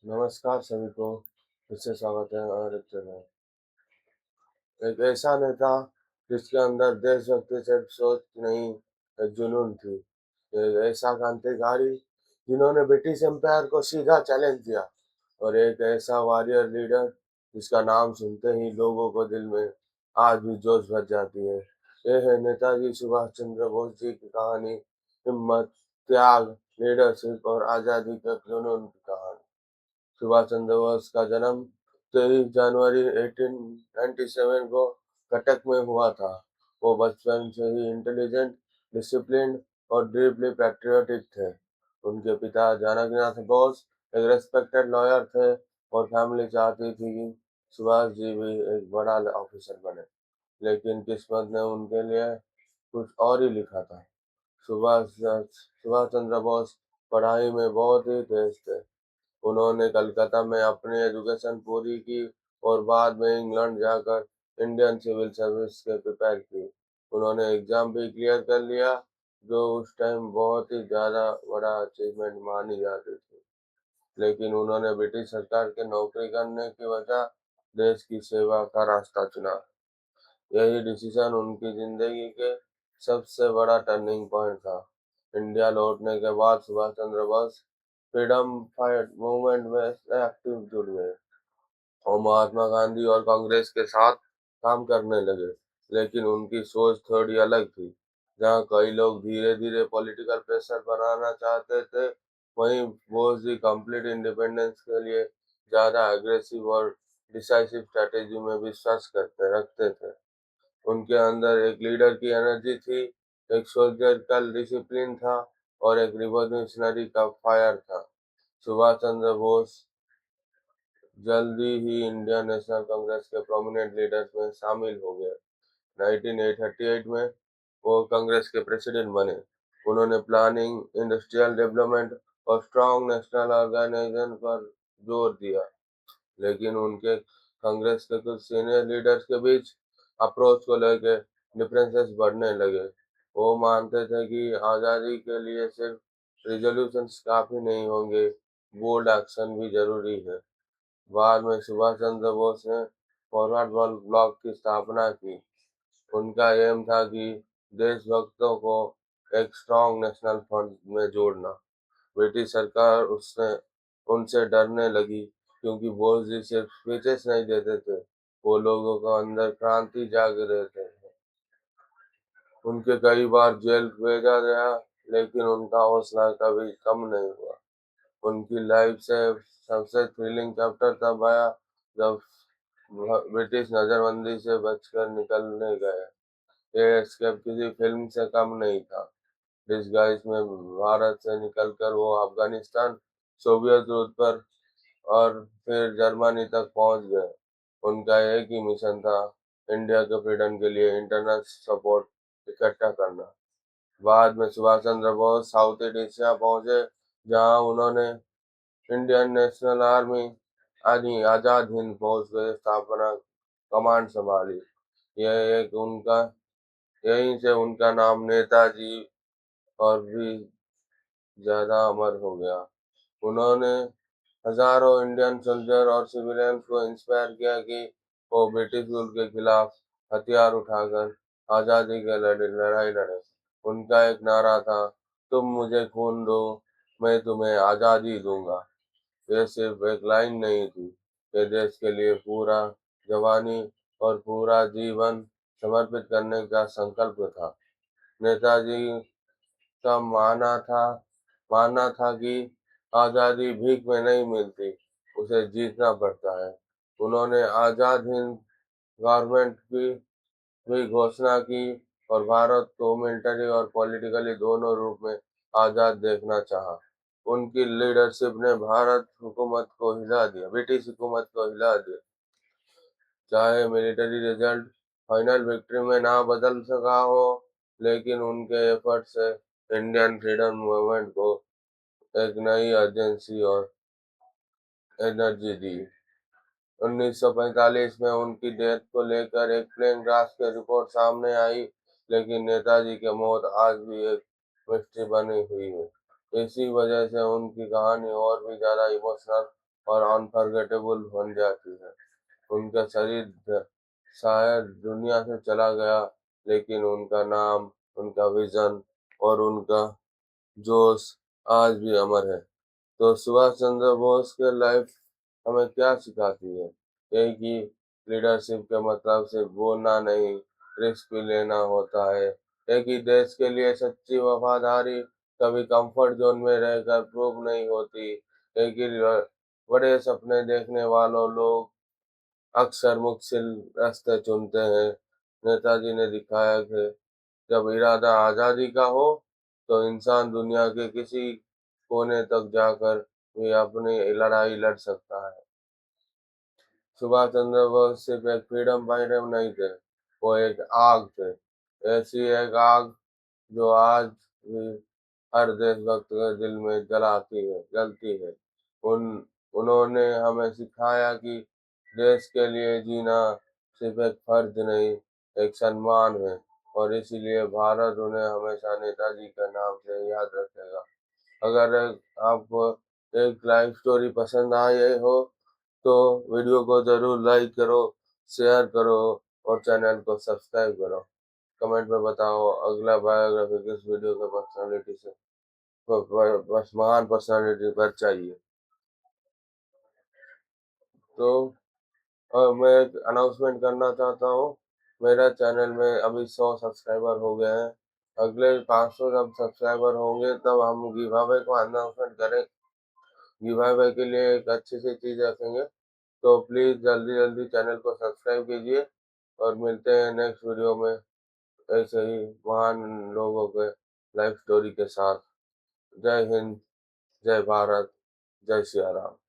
नमस्कार सभी को, फिर से स्वागत है हमारे लेक्चर में। एक ऐसा नेता जिसके अंदर देशभक्ति सिर्फ सोच नहीं, एक जुनून थी। एक ऐसा क्रांतिकारी जिन्होंने ब्रिटिश एम्पायर को सीधा चैलेंज किया, और एक ऐसा वॉरियर लीडर जिसका नाम सुनते ही लोगों को दिल में आज भी जोश भर जाती है। ये है नेताजी सुभाष चंद्र बोस जी की कहानी। हिम्मत, त्याग, लीडरशिप और आज़ादी के जुनून की कहानी। सुभाष चंद्र बोस का जन्म 23 जनवरी 1897 को कटक में हुआ था। वो बचपन से ही इंटेलिजेंट, डिसिप्लिन्ड और डीपली पैट्रियोटिक थे। उनके पिता जानकीनाथ बोस एक रेस्पेक्टेड लॉयर थे, और फैमिली चाहती थी कि सुभाष जी भी एक बड़ा ऑफिसर बने। लेकिन किस्मत ने उनके लिए कुछ और ही लिखा था। सुभाष सुभाष चंद्र बोस पढ़ाई में बहुत ही तेज थे। उन्होंने कलकत्ता में अपनी एजुकेशन पूरी की और बाद में इंग्लैंड जाकर इंडियन सिविल सर्विस के प्रिपेयर की। उन्होंने एग्जाम भी क्लियर कर लिया, जो उस टाइम बहुत ही ज़्यादा बड़ा अचीवमेंट मानी जाती थी। लेकिन उन्होंने ब्रिटिश सरकार के नौकरी करने की बजाय देश की सेवा का रास्ता चुना। यही डिसीजन उनकी जिंदगी के सबसे बड़ा टर्निंग पॉइंट था। इंडिया लौटने के बाद Subhash Chandra Bose freedom fight movement में एक्टिव जुड़ गए और महात्मा गांधी और कांग्रेस के साथ काम करने लगे। लेकिन उनकी सोच थोड़ी अलग थी। जहां कई लोग धीरे धीरे पॉलिटिकल प्रेशर बनाना चाहते थे, वहीं बोस जी कंप्लीट इंडिपेंडेंस के लिए ज़्यादा एग्रेसिव और डिसाइसिव स्ट्रेटेजी में विश्वास करते रखते थे। उनके अंदर एक लीडर की एनर्जी थी, एक सोल्जर का डिसिप्लिन था, और एक रिवॉल्यूशनरी का फायर था। सुभाष चंद्र बोस जल्दी ही इंडियन नेशनल कांग्रेस के प्रोमिनेंट लीडर्स में शामिल हो गए। 1938 में वो कांग्रेस के प्रेसिडेंट बने। उन्होंने प्लानिंग, इंडस्ट्रियल डेवलपमेंट और स्ट्रॉन्ग नेशनल ऑर्गेनाइजेशन पर जोर दिया। लेकिन उनके कांग्रेस के कुछ सीनियर लीडर्स के बीच अप्रोच को लेकर डिफरेंसेस बढ़ने लगे। वो मानते थे कि आज़ादी के लिए सिर्फ रिजोल्यूशंस काफ़ी नहीं होंगे, बोल्ड एक्शन भी ज़रूरी है। बाद में सुभाष चंद्र बोस ने फॉरवर्ड ब्लॉक की स्थापना की। उनका एम था कि देशभक्तों को एक स्ट्रॉन्ग नेशनल फ्रंट में जोड़ना। ब्रिटिश सरकार उसने उनसे डरने लगी, क्योंकि बोस जी सिर्फ स्पीचेस नहीं देते थे, वो लोगों को अंदर क्रांति जाग रहे थे। उनके कई बार जेल भेजा गया, लेकिन उनका हौसला कभी कम नहीं हुआ। उनकी लाइफ से सबसे थ्रिलिंग चैप्टर तब आया जब ब्रिटिश नजरबंदी से बचकर निकलने गए। ये एस्केप किसी फिल्म से कम नहीं था। डिस्गाइज में भारत से निकलकर वो अफगानिस्तान, सोवियत रूस पर और फिर जर्मनी तक पहुंच गए। उनका एक ही मिशन था, इंडिया के फ्रीडम के लिए इंटरनल सपोर्ट इकट्ठा करना। बाद में Subhash Chandra Bose south east Asia पहुंचे, जहां उन्होंने इंडियन नेशनल आर्मी यानी आजाद हिंद फौज की स्थापना कमांड संभाली। यह एक उनका यहीं से उनका नाम नेताजी और भी ज्यादा अमर हो गया। उन्होंने हजारों इंडियन सोल्जर और सिविलियंस को इंस्पायर किया कि वो ब्रिटिश रूल के खिलाफ हथियार उठाकर आजादी के लड़ाई लड़े। उनका एक नारा था, तुम मुझे खून दो, मैं तुम्हें आजादी दूंगा। ये सिर्फ एक लाइन नहीं थी, ये देश के लिए पूरा जवानी और पूरा जीवन समर्पित करने का संकल्प था। नेताजी का मानना था कि आज़ादी भीख में नहीं मिलती, उसे जीतना पड़ता है। उन्होंने आज़ाद हिंद गवर्नमेंट की भी घोषणा की, और भारत को मिलिट्री और पॉलिटिकली दोनों रूप में आज़ाद देखना चाहा। उनकी लीडरशिप ने ब्रिटिश हुकूमत को हिला दिया। चाहे मिलिट्री रिजल्ट फाइनल विक्ट्री में ना बदल सका हो, लेकिन उनके एफर्ट से इंडियन फ्रीडम मूवमेंट को एक नई अर्जेंसी और एनर्जी दी। 1945 में उनकी डेथ को लेकर एक प्लेन क्रैश की रिपोर्ट सामने आई, लेकिन नेताजी की मौत आज भी एक मिस्ट्री बनी हुई है। इसी वजह से उनकी कहानी और भी ज्यादा इमोशनल और अनफॉरगेटेबल बन जाती है। उनका शरीर शायद दुनिया से चला गया, लेकिन उनका नाम, उनका विजन और उनका जोश आज भी अमर है। तो सुभाष चंद्र बोस के लाइफ हमें क्या सिखाती है? यही कि लीडरशिप के मतलब सिर्फ बोलना नहीं, रिस्क भी लेना होता है। यही कि देश के लिए सच्ची वफादारी कभी कंफर्ट जोन में रहकर प्रूव नहीं होती। यही कि बड़े सपने देखने वालों लोग अक्सर मुश्किल रास्ते चुनते हैं। नेताजी ने दिखाया कि जब इरादा आज़ादी का हो, तो इंसान दुनिया के किसी कोने तक जाकर भी अपनी लड़ाई लड़ सकता है। सुभाष चंद्र बोस सिर्फ एक फ्रीडम फाइटर नहीं थे, वो एक आग थे। ऐसी एक आग जो आज भी हर देशभक्त के दिल में जलती है। उन उन्होंने हमें सिखाया कि देश के लिए जीना सिर्फ एक फर्ज नहीं, एक सम्मान है। और इसीलिए भारत उन्हें हमेशा नेताजी के नाम से याद रखेगा। अगर आपको एक लाइफ स्टोरी पसंद आई हो, तो वीडियो को ज़रूर लाइक करो, शेयर करो और चैनल को सब्सक्राइब करो। कमेंट में बताओ अगला बायोग्राफी किस वीडियो के पर्सनालिटी से बस महान पर्सनालिटी पर चाहिए। तो मैं एक अनाउंसमेंट करना चाहता हूँ। मेरा चैनल में अभी 100 सब्सक्राइबर हो गए हैं। अगले 500 जब सब्सक्राइबर होंगे तब हम गिव अवे को अनाउंसमेंट करें। गिव अवे के लिए एक अच्छी सी चीज़ रखेंगे। तो प्लीज़ जल्दी जल्दी चैनल को सब्सक्राइब कीजिए और मिलते हैं नेक्स्ट वीडियो में ऐसे ही महान लोगों के लाइफ स्टोरी के साथ। जय हिंद, जय भारत, जय सिया राम।